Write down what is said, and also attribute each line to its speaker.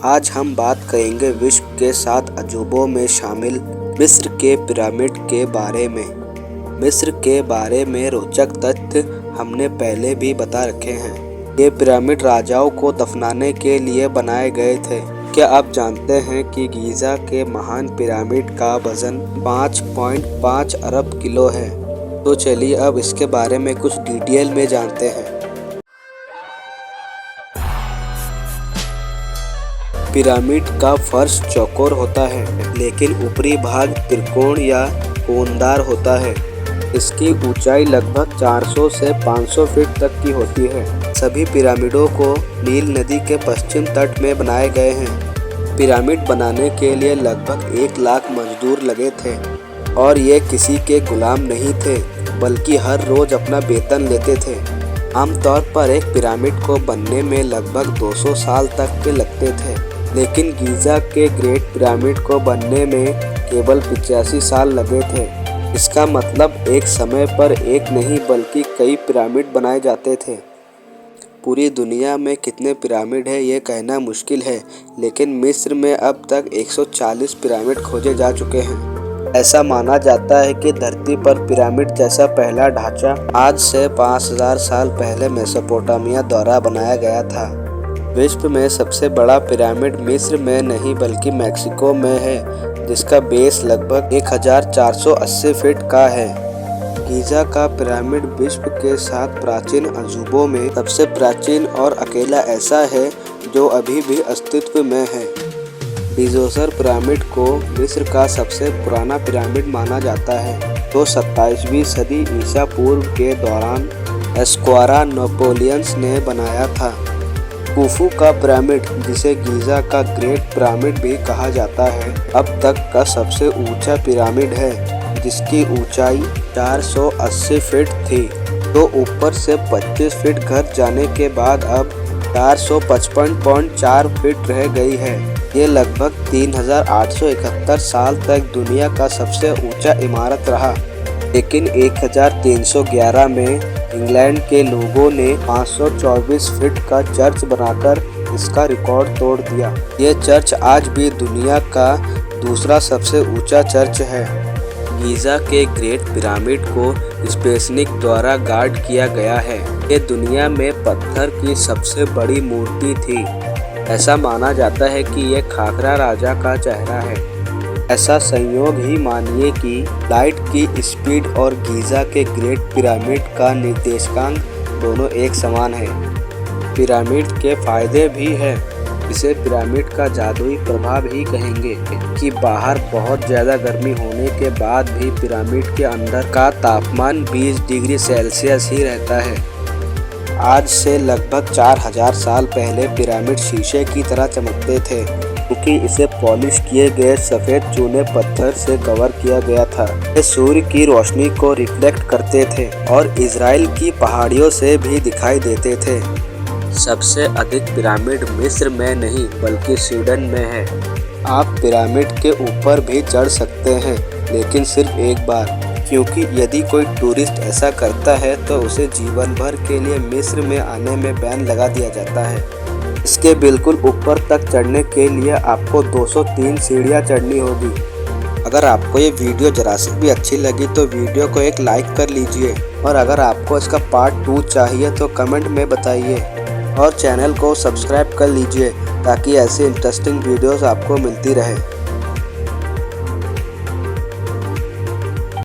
Speaker 1: आज हम बात करेंगे विश्व के 7 अजूबों में शामिल मिस्र के पिरामिड के बारे में। मिस्र के बारे में रोचक तथ्य हमने पहले भी बता रखे हैं। ये पिरामिड राजाओं को दफनाने के लिए बनाए गए थे। क्या आप जानते हैं कि गीज़ा के महान पिरामिड का वजन 5.5 अरब किलो है? तो चलिए अब इसके बारे में कुछ डिटेल में जानते हैं। पिरामिड का फर्श चौकोर होता है, लेकिन ऊपरी भाग त्रिकोण या कोनदार होता है। इसकी ऊंचाई लगभग 400 से 500 फीट तक की होती है। सभी पिरामिडों को नील नदी के पश्चिम तट में बनाए गए हैं। पिरामिड बनाने के लिए लगभग 1 लाख मजदूर लगे थे और ये किसी के गुलाम नहीं थे, बल्कि हर रोज अपना वेतन लेते थे। आमतौर पर एक पिरामिड को बनने में लगभग 200 साल तक के लगते थे, लेकिन गीज़ा के ग्रेट पिरामिड को बनने में केवल 85 साल लगे थे। इसका मतलब एक समय पर एक नहीं बल्कि कई पिरामिड बनाए जाते थे। पूरी दुनिया में कितने पिरामिड है ये कहना मुश्किल है, लेकिन मिस्र में अब तक 140 पिरामिड खोजे जा चुके हैं। ऐसा माना जाता है कि धरती पर पिरामिड जैसा पहला ढांचा आज से 5000 साल पहले मेसोपोटामिया द्वारा बनाया गया था। विश्व में सबसे बड़ा पिरामिड मिस्र में नहीं बल्कि मैक्सिको में है, जिसका बेस लगभग 1480 फीट का है। गीज़ा का पिरामिड विश्व के 7 प्राचीन अजूबों में सबसे प्राचीन और अकेला ऐसा है जो अभी भी अस्तित्व में है। डिज़ोसर पिरामिड को मिस्र का सबसे पुराना पिरामिड माना जाता है, जो 27वीं सदी ईसा पूर्व के दौरान एस्क्वारा नेपोलियंस ने बनाया था। खुफू का पिरामिड, जिसे गीज़ा का ग्रेट पिरामिड भी कहा जाता है, अब तक का सबसे ऊंचा पिरामिड है, जिसकी ऊंचाई 480 फीट थी, तो ऊपर से 25 फीट घट जाने के बाद अब 455.4 फीट रह गई है। ये लगभग 3871 साल तक दुनिया का सबसे ऊंचा इमारत रहा, लेकिन 1311 में इंग्लैंड के लोगों ने 524 फीट का चर्च बनाकर इसका रिकॉर्ड तोड़ दिया। ये चर्च आज भी दुनिया का दूसरा सबसे ऊंचा चर्च है। गीज़ा के ग्रेट पिरामिड को स्पेसनिक द्वारा गार्ड किया गया है। ये दुनिया में पत्थर की सबसे बड़ी मूर्ति थी। ऐसा माना जाता है कि ये खाकरा राजा का चेहरा है। ऐसा संयोग ही मानिए कि लाइट की स्पीड और गीज़ा के ग्रेट पिरामिड का निर्देशांक दोनों एक समान है। पिरामिड के फायदे भी हैं। इसे पिरामिड का जादुई प्रभाव ही कहेंगे कि बाहर बहुत ज़्यादा गर्मी होने के बाद भी पिरामिड के अंदर का तापमान 20 डिग्री सेल्सियस ही रहता है। आज से लगभग 4000 साल पहले पिरामिड शीशे की तरह चमकते थे, क्योंकि इसे पॉलिश किए गए सफ़ेद चूने पत्थर से कवर किया गया था। ये सूर्य की रोशनी को रिफ्लेक्ट करते थे और इजराइल की पहाड़ियों से भी दिखाई देते थे। सबसे अधिक पिरामिड मिस्र में नहीं बल्कि स्वीडन में है। आप पिरामिड के ऊपर भी चढ़ सकते हैं, लेकिन सिर्फ एक बार, क्योंकि यदि कोई टूरिस्ट ऐसा करता है तो उसे जीवन भर के लिए मिस्र में आने में बैन लगा दिया जाता है। इसके बिल्कुल ऊपर तक चढ़ने के लिए आपको 203 सीढ़ियाँ चढ़नी होगी। अगर आपको ये वीडियो जरा सी भी अच्छी लगी तो वीडियो को एक लाइक कर लीजिए, और अगर आपको इसका पार्ट 2 चाहिए तो कमेंट में बताइए, और चैनल को सब्सक्राइब कर लीजिए ताकि ऐसे इंटरेस्टिंग वीडियोस आपको मिलती रहे।